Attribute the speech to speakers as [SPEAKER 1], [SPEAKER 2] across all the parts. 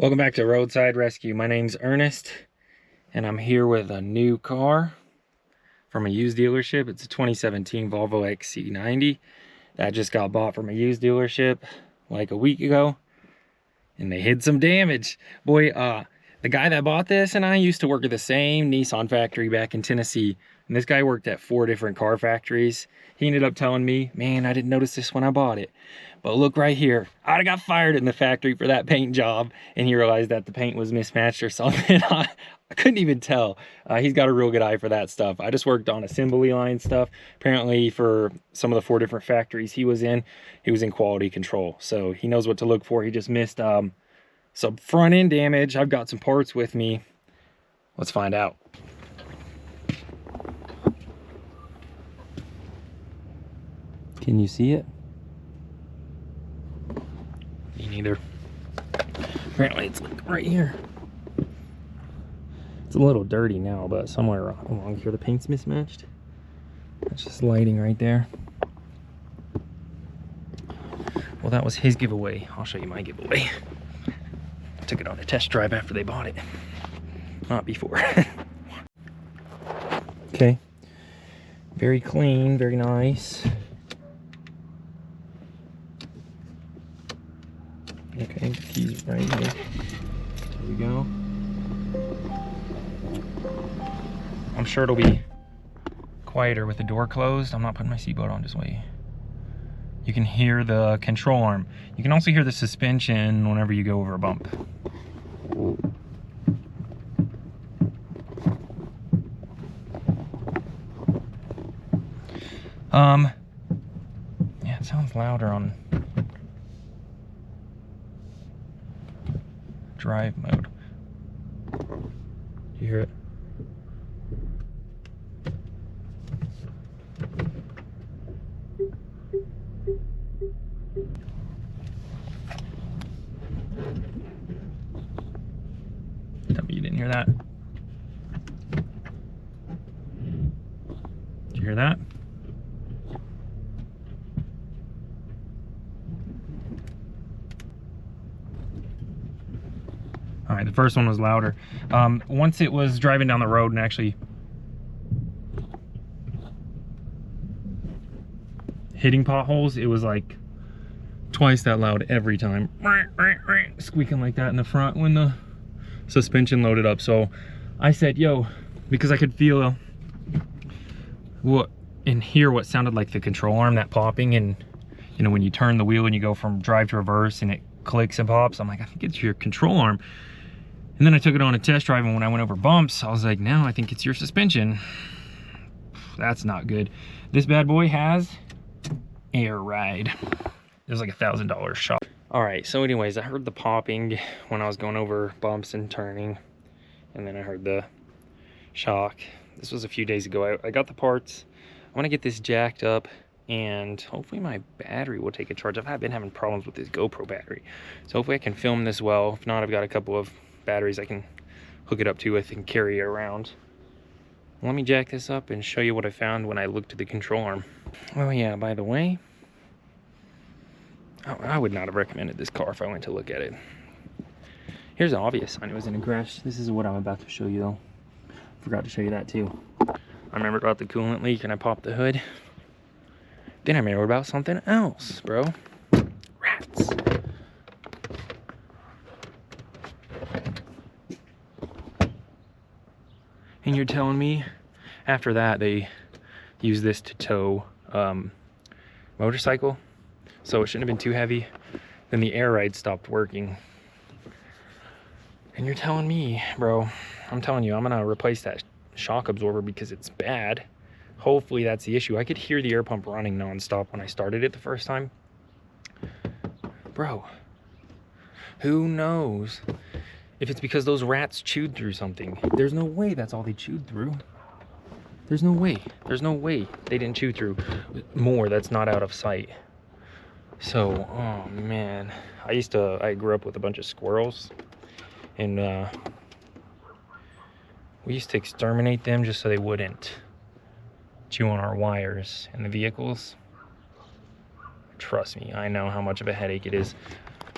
[SPEAKER 1] Welcome back to Roadside Rescue. My name's Ernest, and I'm here with a new car from a used dealership. It's a 2017 Volvo XC90 that just got bought from a used dealership like a week ago, and they hid some damage. Boy, the guy that bought this and I used to work at the same Nissan factory back in Tennessee, and this guy worked at 4 different car factories. He ended up telling me, man, I didn't notice this when I bought it, but look right here, I got fired in the factory for that paint job. And he realized that the paint was mismatched or something. I couldn't even tell. He's got a real good eye for that stuff. I just worked on assembly line stuff. Apparently for some of the 4 different factories he was in quality control, so he knows what to look for. He just missed some front end damage. I've got some parts with me. Let's find out. Can you see it? Me neither. Apparently it's like right here. It's a little dirty now, but somewhere along here the paint's mismatched. That's just lighting right there. Well, that was his giveaway. I'll show you my giveaway. I took it on a test drive after they bought it. Not before. Okay. Very clean, very nice. Okay, the keys right here. There we go. I'm sure it'll be quieter with the door closed. I'm not putting my seatbelt on, just wait. You can hear the control arm. You can also hear the suspension whenever you go over a bump. Yeah, it sounds louder on drive mode. You hear it? Tell me you didn't hear that. Did you hear that? All right, the first one was louder. Once it was driving down the road and actually hitting potholes, it was like twice that loud every time. Squeaking like that in the front when the suspension loaded up. So I said, yo, because I could feel what and hear what sounded like the control arm, that popping, and you know, when you turn the wheel and you go from drive to reverse and it clicks and pops, I'm like, I think it's your control arm. And then I took it on a test drive, and when I went over bumps, I was like, no, I think it's your suspension. That's not good. This bad boy has air ride. It was like $1,000 shot. All right, so anyways, I heard the popping when I was going over bumps and turning, and then I heard the shock. This was a few days ago. I got the parts. I want to get this jacked up, and hopefully my battery will take a charge. I've been having problems with this GoPro battery, so hopefully I can film this well. If not, I've got a couple of batteries I can hook it up to with and carry it around. Let me jack this up and show you what I found when I looked at the control arm. Oh yeah, by the way, I would not have recommended this car if I went to look at it. Here's an obvious sign it was in a crash. This is what I'm about to show you though. Forgot to show you that too. I remembered about the coolant leak and I popped the hood. Then I remembered about something else, bro. Rats. And you're telling me after that they use this to tow motorcycle, so it shouldn't have been too heavy. Then the air ride stopped working. And you're telling me, bro, I'm telling you, I'm gonna replace that shock absorber because it's bad. Hopefully that's the issue. I could hear the air pump running nonstop when I started it the first time. Bro, who knows if it's because those rats chewed through something. There's no way that's all they chewed through. There's no way. There's no way they didn't chew through more that's not out of sight. So, oh man. I grew up with a bunch of squirrels, and we used to exterminate them just so they wouldn't chew on our wires in the vehicles. Trust me, I know how much of a headache it is.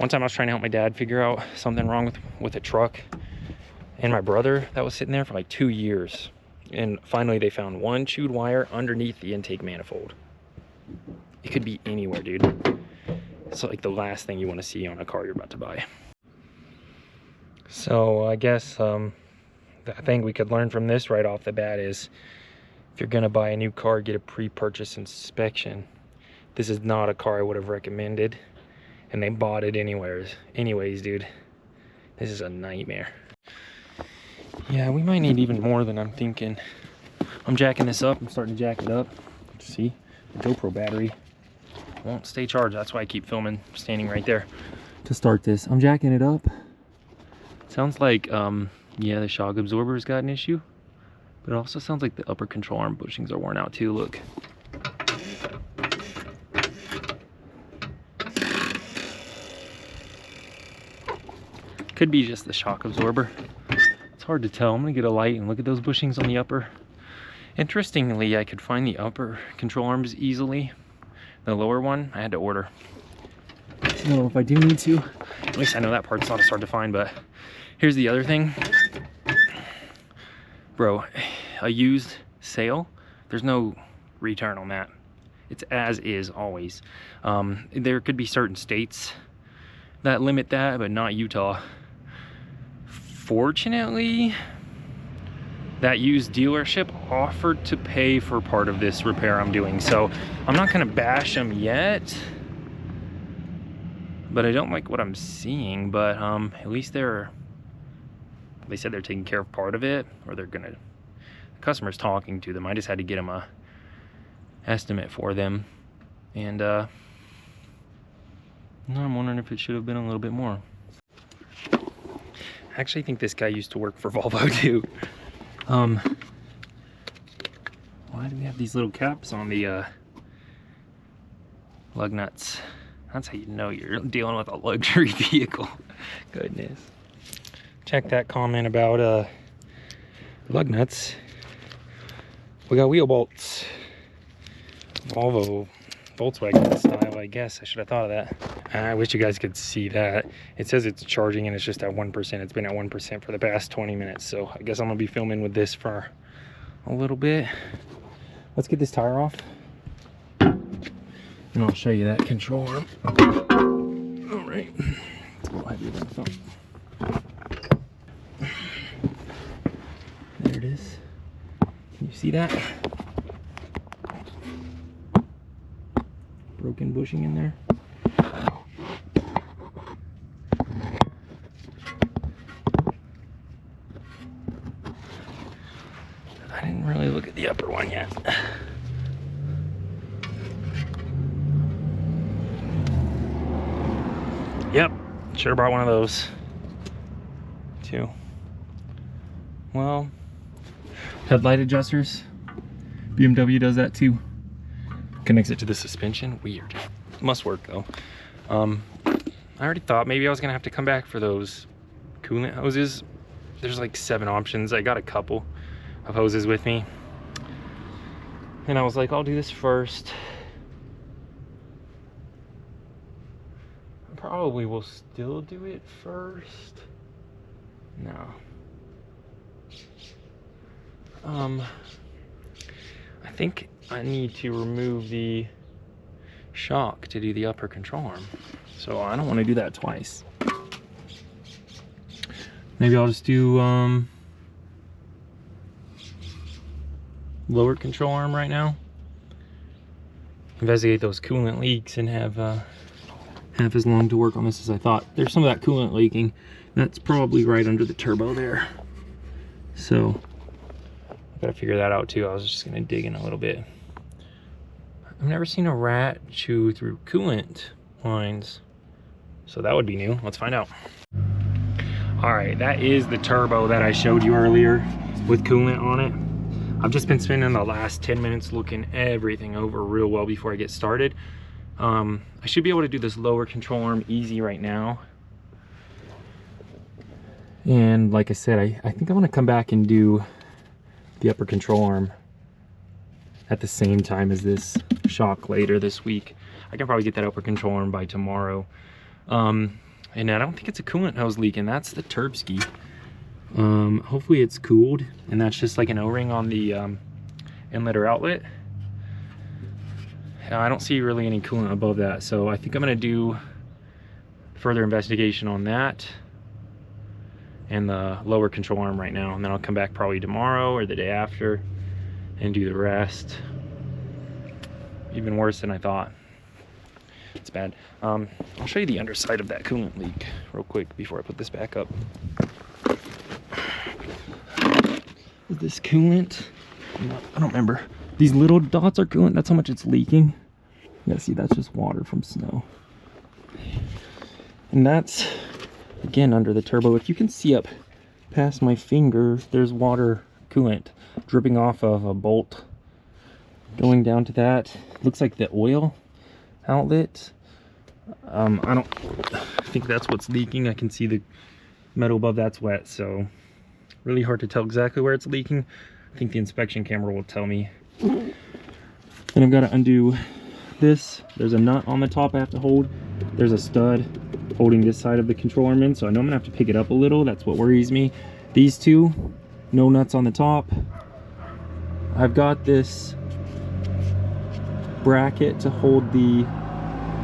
[SPEAKER 1] One time I was trying to help my dad figure out something wrong with a truck and my brother that was sitting there for like 2 years. And finally they found one chewed wire underneath the intake manifold. It could be anywhere, dude. It's like the last thing you want to see on a car you're about to buy. So I guess the thing we could learn from this right off the bat is if you're gonna buy a new car, get a pre-purchase inspection. This is not a car I would have recommended, and they bought it anyways, dude. This is a nightmare. Yeah, we might need even more than I'm thinking. I'm jacking this up. I'm starting to jack it up. See, the GoPro battery won't stay charged. That's why I keep filming standing right there to start this. I'm jacking it up. Sounds like, yeah, the shock absorber's got an issue. But it also sounds like the upper control arm bushings are worn out too, look. Could be just the shock absorber. It's hard to tell. I'm gonna get a light and look at those bushings on the upper. Interestingly, I could find the upper control arms easily. The lower one, I had to order. I don't know if I do need to. At least I know that part's not as hard to find, but here's the other thing. Bro, a used sale, there's no return on that. It's as is always. There could be certain states that limit that, but not Utah. Fortunately, that used dealership offered to pay for part of this repair I'm doing, so I'm not gonna bash them yet, but I don't like what I'm seeing. But at least they said they're taking care of part of it, or the customer's talking to them. I just had to get them a estimate for them, and now I'm wondering if it should have been a little bit more. I actually think this guy used to work for Volvo too. Why do we have these little caps on the lug nuts? That's how you know you're dealing with a luxury vehicle. Goodness. Check that comment about lug nuts. We got wheel bolts. Volvo Volkswagen style, I guess. I should have thought of that. I wish you guys could see that. It says it's charging and it's just at 1%. It's been at 1% for the past 20 minutes. So I guess I'm gonna be filming with this for a little bit. Let's get this tire off, and I'll show you that control arm. All right. It's a little heavier than I thought. There it is. Can you see that? Broken bushing in there. I didn't really look at the upper one yet. Yep, should have brought one of those too. Well, headlight adjusters. BMW does that too. Connects it to the suspension. Weird. Must work though. I already thought maybe I was gonna have to come back for those coolant hoses. There's like 7 options. I got a couple of hoses with me, and I was like, I'll do this first. I probably will still do it first. No. I think I need to remove the shock to do the upper control arm, so I don't want to do that twice. Maybe I'll just do lower control arm right now, investigate those coolant leaks, and have half as long to work on this as I thought. There's some of that coolant leaking. That's probably right under the turbo there, so I've got to figure that out too. I was just gonna dig in a little bit. I've never seen a rat chew through coolant lines, so that would be new. Let's find out. All right, that is the turbo that I showed you earlier with coolant on it. I've just been spending the last 10 minutes looking everything over real well before I get started. I should be able to do this lower control arm easy right now. And like I said, I think I want to come back and do the upper control arm at the same time as this shock later this week. I can probably get that upper control arm by tomorrow. And I don't think it's a coolant hose leaking. That's the 𝕮𝖆𝖊𝖏𝑑. Hopefully it's cooled, and that's just like an O-ring on the inlet or outlet. I don't see really any coolant above that, so I think I'm gonna do further investigation on that and the lower control arm right now, and then I'll come back probably tomorrow or the day after and do the rest. Even worse than I thought. It's bad. I'll show you the underside of that coolant leak real quick before I put this back up. This coolant, I don't remember. These little dots are coolant. That's how much it's leaking. Yeah, see, that's just water from snow. And that's, again, under the turbo. If you can see up past my finger, there's water coolant dripping off of a bolt going down to that. Looks like the oil outlet. I don't think that's what's leaking. I can see the metal above that's wet, so really hard to tell exactly where it's leaking. I think the inspection camera will tell me. Then I've got to undo this. There's a nut on the top I have to hold. There's a stud holding this side of the control arm in, so I know I'm gonna have to pick it up a little. That's what worries me. These two, no nuts on the top. I've got this bracket to hold the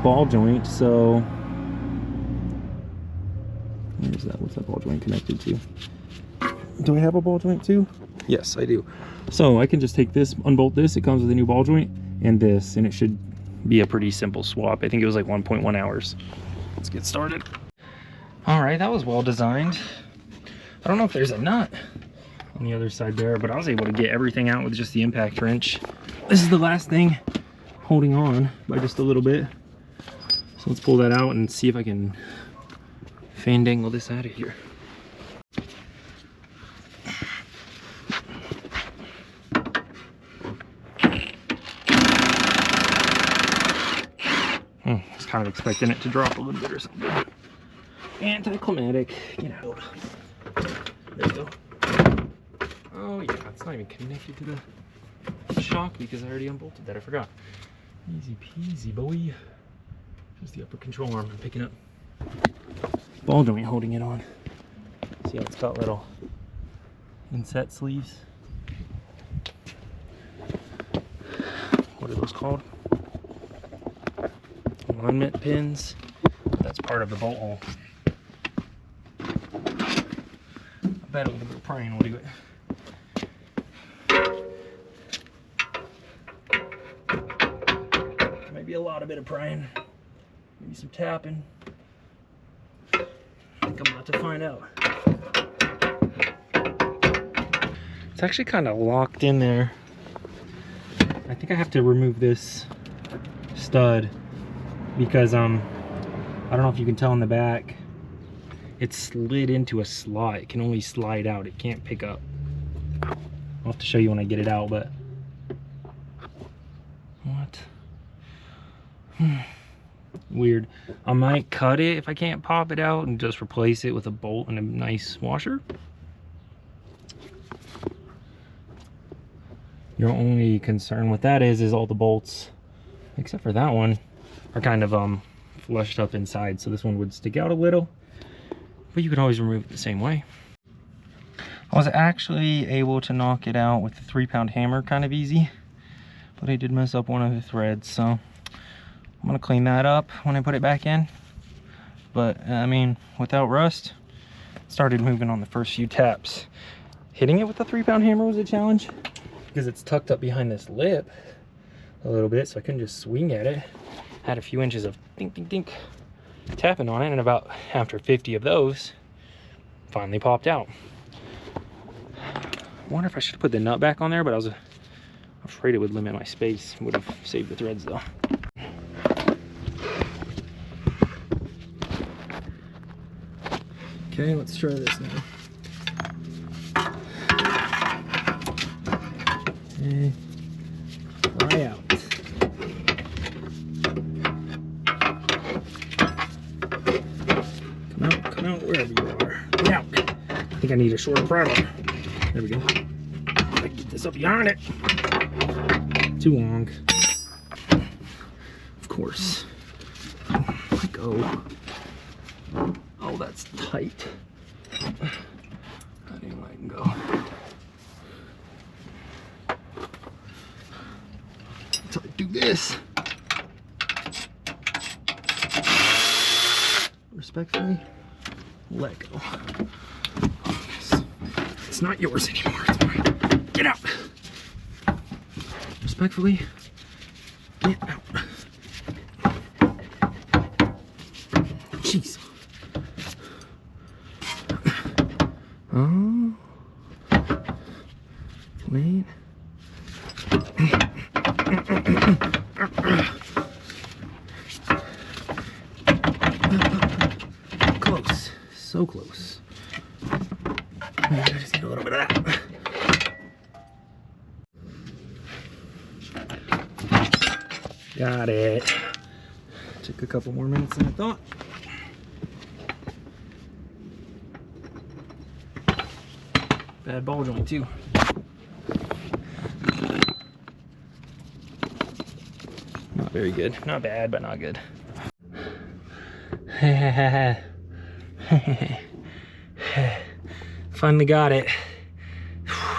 [SPEAKER 1] ball joint, so where's that? What's that ball joint connected to? Do I have a ball joint too? Yes, I do. So I can just take this, unbolt this. It comes with a new ball joint and this, and it should be a pretty simple swap. I think it was like 1.1 hours. Let's get started. All right, that was well designed. I don't know if there's a nut on the other side there, but I was able to get everything out with just the impact wrench. This is the last thing holding on by just a little bit. So let's pull that out and see if I can fandangle this out of here. I was kind of expecting it to drop a little bit or something. Anticlimactic. Get out. There you go. Oh yeah, it's not even connected to the shock because I already unbolted that. I forgot. Easy peasy, boy. Just the upper control arm I'm picking up. Ball joint holding it on. See how it's got little inset sleeves. What are those called? Alignment pins. That's part of the bolt hole. I bet a little bit of prying will do it. Maybe a lot of bit of prying. Maybe some tapping. I think I'm about to find out. It's actually kind of locked in there. I think I have to remove this stud because I don't know if you can tell in the back, it's slid into a slot. It can only slide out, it can't pick up. I'll have to show you when I get it out, but what? Weird. I might cut it if I can't pop it out and just replace it with a bolt and a nice washer. Your only concern with that is all the bolts, except for that one, are kind of flushed up inside, so this one would stick out a little, but you could always remove it the same way. I was actually able to knock it out with a 3-pound hammer kind of easy, but I did mess up one of the threads, so I'm gonna clean that up when I put it back in. But I mean, without rust, started moving on the first few taps. Hitting it with the 3-pound hammer was a challenge because it's tucked up behind this lip a little bit, so I couldn't just swing at it. Had a few inches of dink dink dink tapping on it, and about after 50 of those, finally popped out. I wonder if I should have put the nut back on there, but I was afraid it would limit my space. Would have saved the threads though. Okay, let's try this now. Okay. Fly out. Come out wherever you are. Get out. I think I need a shorter primer. There we go. I can get this up behind it. Too long. Of course. Let go. that's tight. That ain't letting go. So I do this. Respectfully, let go. It's not yours anymore. It's mine. Get out. Respectfully, get out. Jeez. Oh. Wait. Close. So close. Maybe I just need a little bit of that. Got it. Took a couple more minutes than I thought. Bad ball joint too. Not very good. Not bad, but not good. Finally got it.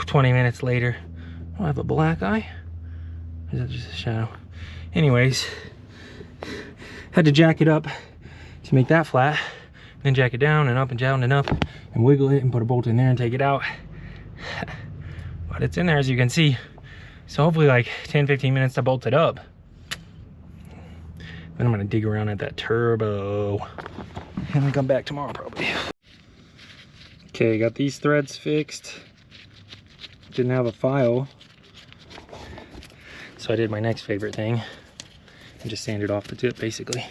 [SPEAKER 1] 20 minutes later. Oh, I have a black eye? Or is that just a shadow? Anyways, had to jack it up to make that flat, then jack it down and up and down and up and wiggle it and put a bolt in there and take it out. But it's in there, as you can see. So hopefully like 10-15 minutes to bolt it up. Then I'm gonna dig around at that turbo and then come back tomorrow probably. Okay, got these threads fixed. Didn't have a file, so I did my next favorite thing and just sanded off the tip basically.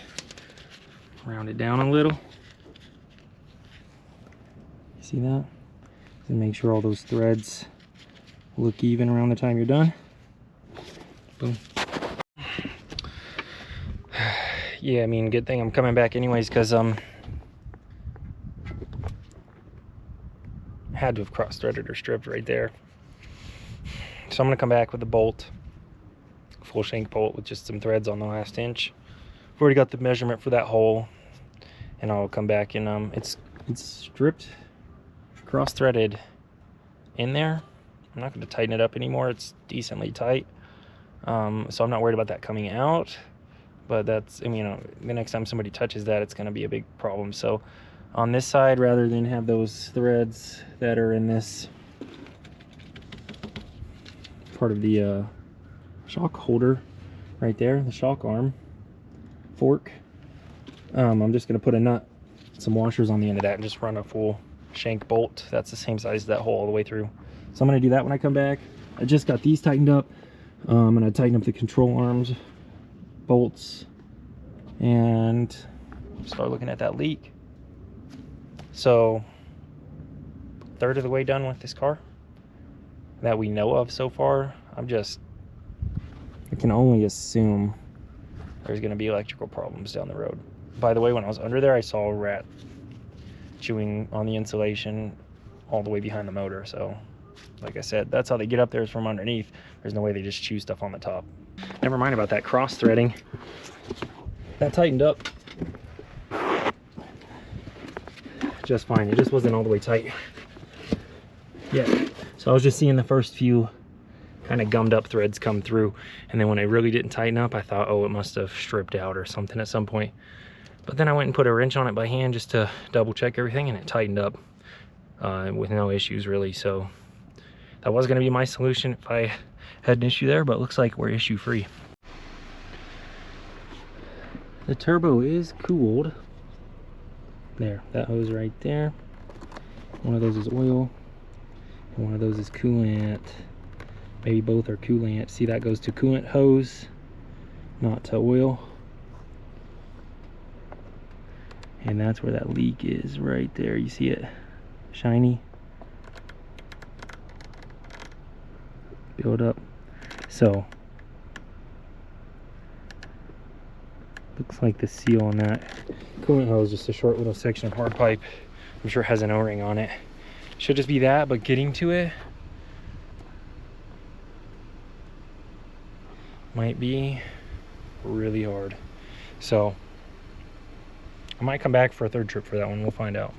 [SPEAKER 1] Round it down a little. You see that? And make sure all those threads look even around the time you're done. Boom. Yeah, I mean, good thing I'm coming back anyways, because had to have cross-threaded or stripped right there. So I'm gonna come back with a bolt, full shank bolt with just some threads on the last inch. I've already got the measurement for that hole, and I'll come back and it's stripped, cross-threaded in there. I'm not going to tighten it up anymore. It's decently tight, so I'm not worried about that coming out. But that's, I mean, you know, the next time somebody touches that, it's going to be a big problem. So on this side, rather than have those threads that are in this part of the shock holder right there, the shock arm fork, I'm just going to put a nut, some washers on the end of that, and just run a full shank bolt. That's the same size as that hole all the way through. So I'm going to do that when I come back. I just got these tightened up. I'm going to tighten up the control arms, bolts, and start looking at that leak. So, third of the way done with this car that we know of so far. I can only assume there's going to be electrical problems down the road. By the way, when I was under there, I saw a rat chewing on the insulation all the way behind the motor. So, like I said, that's how they get up there, is from underneath. There's no way they just chew stuff on the top. Never mind about that cross threading. That tightened up just fine. It just wasn't all the way tight. Yeah. So I was just seeing the first few kind of gummed up threads come through, and then when I really didn't tighten up, I thought, oh, it must have stripped out or something at some point. But then I went and put a wrench on it by hand just to double check everything, and it tightened up with no issues really. So that was going to be my solution if I had an issue there, but it looks like we're issue free. The turbo is cooled. There, that hose right there. One of those is oil, and one of those is coolant. Maybe both are coolant. See, that goes to coolant hose, not to oil. And that's where that leak is, right there. You see it? Shiny. Build up. So, looks like the seal on that coolant hose, just a short little section of hard pipe. I'm sure it has an O-ring on it. Should just be that, but getting to it might be really hard. So I'm might come back for a third trip for that one. We'll find out.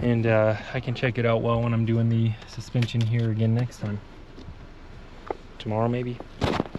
[SPEAKER 1] And I can check it out well when I'm doing the suspension here again next time. Tomorrow maybe.